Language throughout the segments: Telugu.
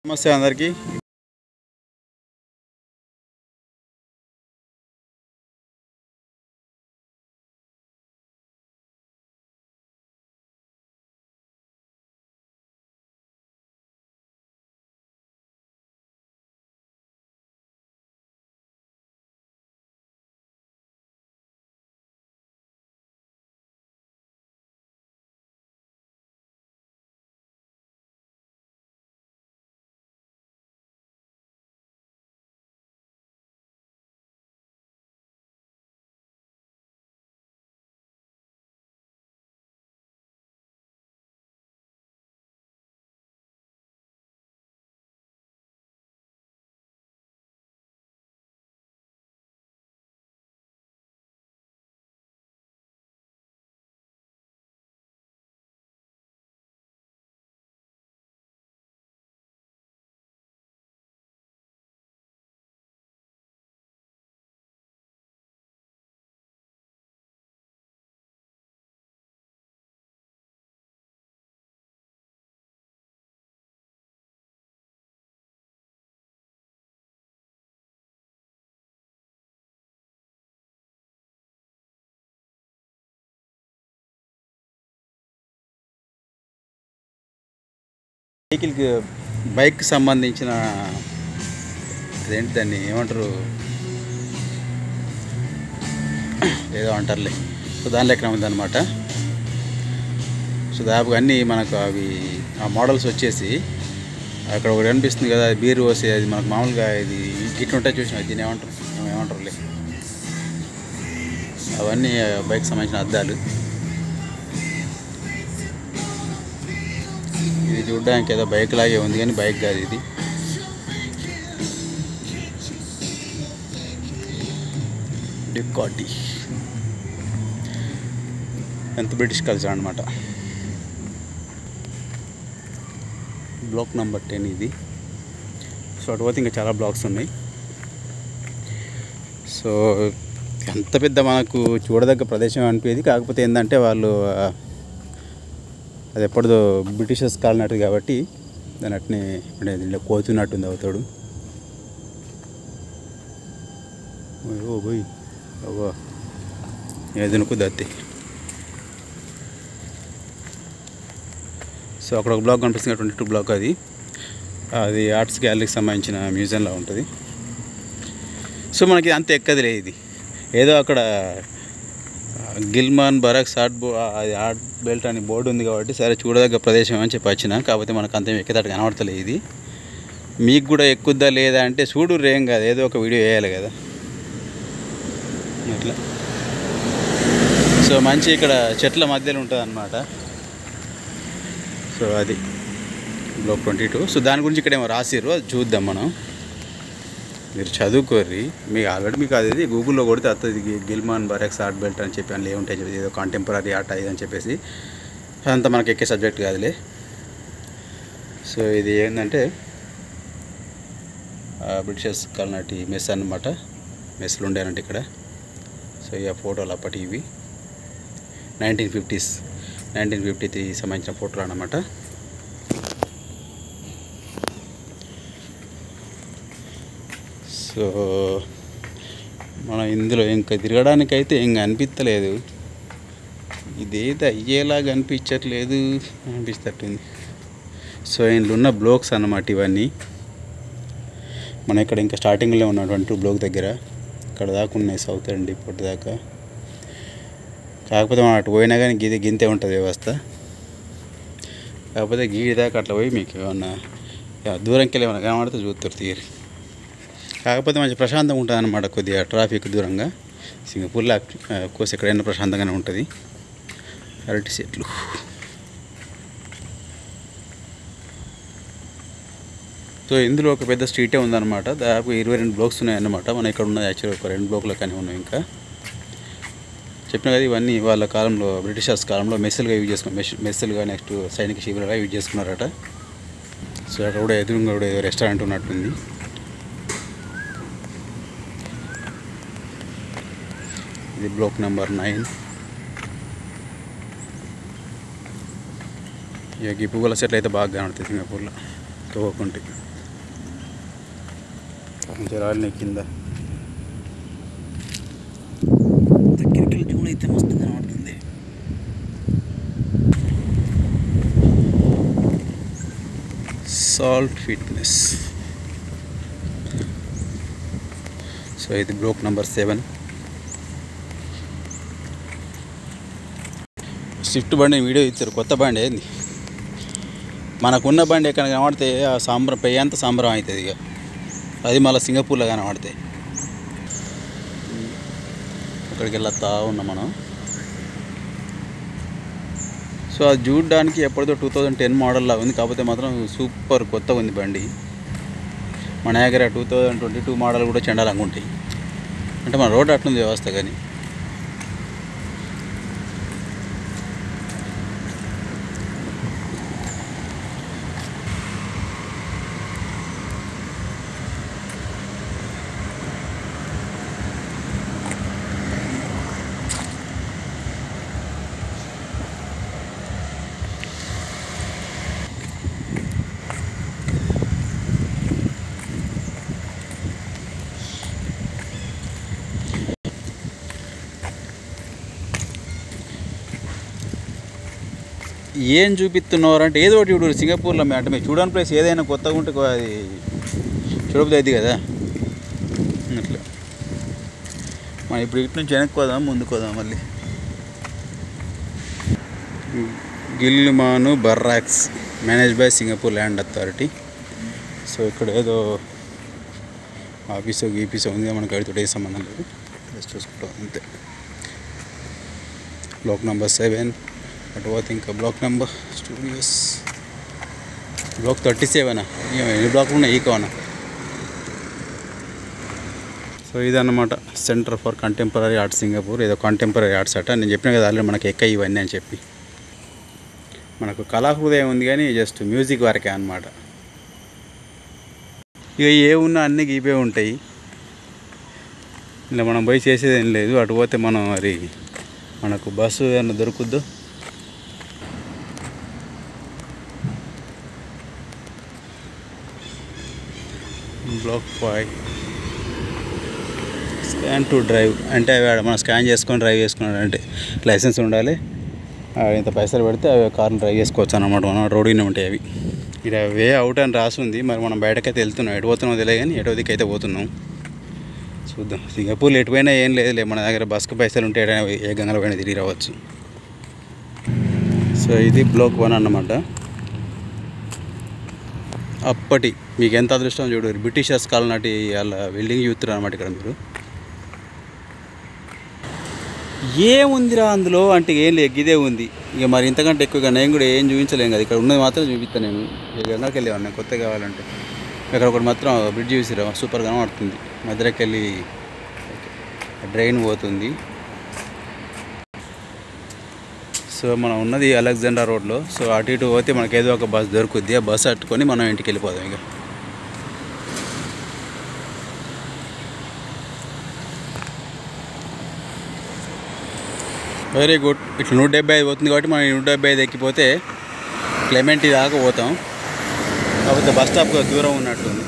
నమస్తే అందరికీ. వెహికల్కి బైక్కి సంబంధించిన అదేంటి దాన్ని ఏమంటారు, ఏదో అంటారులే. సో దాని లెక్కన ఉందన్నమాట. సో దాదాపుగా అన్నీ మనకు అవి ఆ మోడల్స్ వచ్చేసి అక్కడ ఒకటి అనిపిస్తుంది కదా, బీరు వస్తే అది మనకు మామూలుగా ఇది గిట్ ఉంటాయి చూసిన, దీన్ని ఏమంటారులే. అవన్నీ బైక్ సంబంధించిన అద్దాలు. ఇది చూడడానికి ఏదో బైక్ లాగే ఉంది కానీ బైక్ కాదు ఇది. డికాటి ఎంత బ్రిటిష్ కల్చర్ అనమాట. బ్లాక్ నెంబర్ 10 ఇది. సో అటుపోతే ఇంకా చాలా బ్లాక్స్ ఉన్నాయి. సో ఎంత పెద్ద మనకు చూడదగ్గ ప్రదేశం అనిపించేది. కాకపోతే ఏంటంటే వాళ్ళు అది ఎప్పటిదో బ్రిటిషర్స్ కాలినట్టు కాబట్టి దాని అట్నే దీంట్లో కోతున్నట్టుంది అవుతాడు. ఓ పోయి ఓ ఏదనుకు దత్తి. సో అక్కడ ఒక బ్లాక్ కనిపిస్తుంది, 22 బ్లాక్. అది ఆర్ట్స్ గ్యాలరీకి సంబంధించిన మ్యూజియంలో ఉంటుంది. సో మనకి అంత ఎక్కదిలే, ఇది ఏదో అక్కడ గిల్మాన్ బరాక్స్ అది ఆర్ట్ బెల్ట్ అని బోర్డు ఉంది కాబట్టి సరే చూడదగ్గ ప్రదేశం అని చెప్పి వచ్చిన. కాకపోతే మనకు అంత ఎక్కేటట్టు కనబడతలే. ఇది మీకు కూడా ఎక్కుద్దా లేదా అంటే చూడు రేం కాదు, ఏదో ఒక వీడియో వేయాలి కదా అట్లా. సో మంచి ఇక్కడ చెట్ల మధ్యలో ఉంటుంది అన్నమాట. సో అది బ్లాక్ 22. సో దాని గురించి ఇక్కడ ఏమో రాసిర్రు, అది చూద్దాం మనం. మీరు చదువుకోర్రి, మీకు ఆల్రెడీ మీకు అది గూగుల్లో కొడితే వస్తుంది, గిల్మాన్ బరాక్స్ ఆర్ట్ బెల్ట్ అని చెప్పి అందులో ఏముంటాయి చెప్పి, ఏదో కాంటెంపరీ ఆర్ట్ అది అని చెప్పేసి. అదంతా మనకి ఎక్కే సబ్జెక్ట్ కాదులే. సో ఇది ఏంటంటే బ్రిటిషర్స్ కాలనాటి మెస్ అన్నమాట. మెస్లు ఉండేనంటే ఇక్కడ. సో ఇక ఫోటోలు అప్పటి ఇవి 1953 సంబంధించిన ఫోటోలు అన్నమాట. సో మనం ఇందులో ఇంకా తిరగడానికైతే ఇంకా అనిపించలేదు. ఇదేదో అయ్యేలాగా అనిపించట్లేదు, అనిపిస్తట్టుంది. సో ఇందులో ఉన్న బ్లాక్స్ అన్నమాట ఇవన్నీ. మనం ఇక్కడ ఇంకా స్టార్టింగ్లో ఉన్న 22 బ్లాక్ దగ్గర ఇక్కడ దాకా ఉన్నాయి, సౌత్ అండ్ ఇప్పటి దాకా. కాకపోతే మనం అటు పోయినా కానీ గింతే ఉంటుంది వ్యవస్థ. కాకపోతే గీడి దాకా అట్లా పోయి మీకు ఏమన్నా దూరంకి వెళ్ళి ఏమన్నా కనబడితే చూస్తారు తీరు. కాకపోతే మంచి ప్రశాంతంగా ఉంటుంది అన్నమాట, కొద్దిగా ట్రాఫిక్ దూరంగా. సింగపూర్లో కోర్స్ ఎక్కడైనా ప్రశాంతంగానే ఉంటుంది. అరటి చెట్లు. సో ఇందులో ఒక పెద్ద స్ట్రీటే ఉందన్నమాట. దాదాపు 22 బ్లాక్స్ ఉన్నాయన్నమాట. మనం ఇక్కడ ఉన్నది యాక్చువల్గా ఒక 2 బ్లాక్లో కానీ ఉన్నాయి. ఇంకా చెప్పిన కదా ఇవన్నీ వాళ్ళ కాలంలో బ్రిటిషర్స్ కాలంలో మెస్సులుగా యూజ్ చేసుకున్నారు. మెస్సులుగా నెక్స్ట్ సైనిక శిబిరాలుగా యూజ్ చేసుకున్నారట. సో అక్కడ కూడా ఎదురుగా కూడా ఏదో రెస్టారెంట్ ఉన్నట్టుంది. ఇది బ్లాక్ నెంబర్ 9. ఇక ఈ పువ్వుల చెట్లు అయితే బాగా కనబడుతుంది సింగపూర్లో తోకుంటే. మంచిగా రాలినాయి కింద. దగ్గరికి జూన్ అయితే మస్తు కనబడుతుంది. Salt fitness. సో ఇది బ్లాక్ నెంబర్ 7. స్విఫ్ట్ బండి వీడియో ఇచ్చారు, కొత్త బండి ఏంది. మనకున్న బండి ఎక్కడ కనబడితే ఆ సాంబ్రం పెయ్యి అంతా సాంబ్రం అవుతుంది. ఇక అది మళ్ళీ సింగపూర్లో కనబడితే అక్కడికి వెళ్ళొస్తా ఉన్నాం మనం. సో అది చూడడానికి ఎప్పటిదో 2010 మోడల్లా ఉంది, కాకపోతే మాత్రం సూపర్ కొత్తగా ఉంది బండి. మన దగ్గర 2022 మోడల్ కూడా చెండాలంగా ఉంటాయి. అంటే మన రోడ్ అట్లుంది వ్యవస్థ. కానీ ఏం చూపిస్తున్నారు అంటే ఏదో ఒకటి ఇప్పుడు సింగపూర్లో అంటే మీరు చూడని ప్లేస్ ఏదైనా కొత్తగా ఉంటే అది చూడబుద్ధి అవుతుంది కదా. అట్లా మనం ఇప్పుడు ఇటు నుంచి వెనక్కి పోదాం, ముందుకు పోదాం మళ్ళీ. Gillman barracks manage by Singapore land authority. So ఇక్కడ ఏదో ఆఫీసో గీపీసో ఉంది, మనకు అడిగితే ఏ సంబంధం లేదు, జస్ట్ చూసుకుంటాం అంతే. Block number 7. అటు పోతే ఇంకా బ్లాక్ నెంబర్ స్టూడియోస్ బ్లాక్ 37. ఎన్ని బ్లాక్లు ఉన్నాయి ఈ కావున. సో ఇదన్నమాట centre for contemporary arts Singapore. ఏదో కంటెంపరీ ఆర్ట్స్ అట. నేను చెప్పిన కదా ఆల్రెడీ మనకి ఎక్క ఇవన్నీ అని చెప్పి. మనకు కళాహృదయం ఉంది కానీ జస్ట్ మ్యూజిక్ వరకే అన్నమాట. ఇక ఏ ఉన్నా అన్నీ గీపే ఉంటాయి. ఇలా మనం పోయి చేసేది ఏం లేదు. అటు పోతే మనం మరి మనకు బస్సు ఏమన్నా దొరుకుద్దు. బ్లాక్ 5 స్కాన్ టు డ్రైవ్ అంటే అవి మనం స్కాన్ చేసుకొని డ్రైవ్ చేసుకున్నాడు అంటే లైసెన్స్ ఉండాలి. ఇంత పైసలు పెడితే అవి కార్ని డ్రైవ్ చేసుకోవచ్చు అన్నమాట. మనం రోడ్డునే ఉంటాయి అవి. ఇక్కడ వే అవుట్ అని రాసి ఉంది. మరి మనం బయటకైతే వెళ్తున్నాం, ఎటు పోతున్నామో తెలియదు కానీ ఎటో దిక్కు అయితే పోతున్నాం. చూద్దాం. సింగపూర్లో ఎటుపోయినా ఏం లేదులే, మన దగ్గర బస్కు పైసలు ఉంటే ఏ గంగలో పోయినా తిరిగి రావచ్చు. సో ఇది బ్లాక్ 1 అన్నమాట. అప్పటి మీకు ఎంత అదృష్టం చూడు, బ్రిటిషర్స్ కాలం నాటి వాళ్ళ బిల్డింగ్ చూస్తారు అన్నమాట ఇక్కడ మీరు. ఏముందిరా అందులో అంటే ఏం లేదు, ఇదే ఉంది. ఇక మరి ఇంతకంటే ఎక్కువగా నేను కూడా ఏం చూపించలేము కదా. ఇక్కడ ఉన్నది మాత్రం చూపిస్తాను నేను. ఇక గంగాకి వెళ్ళేవాడిని కొత్తగా కావాలంటే. ఇక్కడ ఒకటి మాత్రం బ్రిడ్జ్ చూసిరా, సూపర్ కనబడుతుంది. మధ్యలోకి వెళ్ళి డ్రైన్ పోతుంది. సో మనం ఉన్నది అలెగ్జాండర్ రోడ్లో. సో అటు ఇటు పోతే మనకి ఏదో ఒక బస్ దొరుకుద్ది. ఆ బస్సు అట్టుకొని మనం ఇంటికి వెళ్ళిపోదాం. ఇక వెరీ గుడ్. ఇట్లా 175 పోతుంది కాబట్టి మనం 175 ఎక్కిపోతే క్లెమెంటీ దాకా పోతాం. కాకపోతే బస్ స్టాప్ దూరం ఉన్నట్టుంది.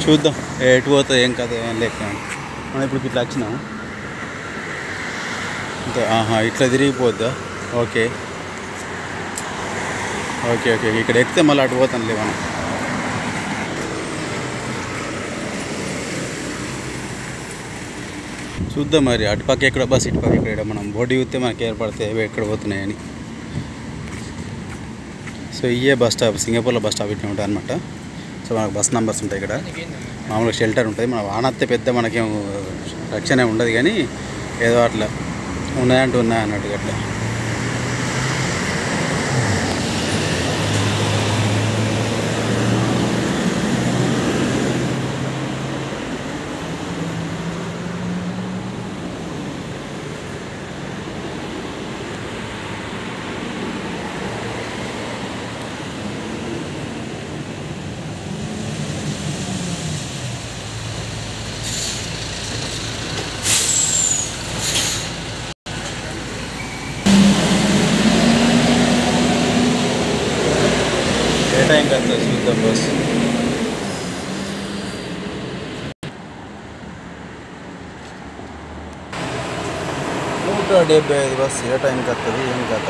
చూద్దాం ఎటు పోతుంది ఏం కదా ఏం లేక. మనం ఇప్పుడు ఇట్లా వచ్చినాం అంతే. ఇట్లా తిరిగిపోద్దా? Okay okay okay. ఇక్కడ ఎక్కితే మళ్ళీ అటు పోతానులే మనం. చూద్దాం మరి అటుపక్క ఎక్కడ బస్, ఇటుపక్క ఎక్కడ. మనం బోర్డు చూస్తే మనకి ఏర్పడతాయి అవి ఎక్కడ పోతున్నాయని. సో ఇయే బస్ స్టాప్, సింగపూర్లో బస్ స్టాప్ ఇట్లా ఉంటాయి అనమాట. సో మనకు బస్ నెంబర్స్ ఉంటాయి ఇక్కడ. మామూలుగా షెల్టర్ ఉంటుంది. మన వానత్తే పెద్ద మనకేం రక్షణ ఉండదు కానీ ఏదో అట్లా ఉన్నాయంటూ ఉన్నాయన్నట్టుగా అట్లా. టైం కదా చూద్దాం బస్. 175 బస్సు ఏ టైంకి వస్తుంది ఏం కథ.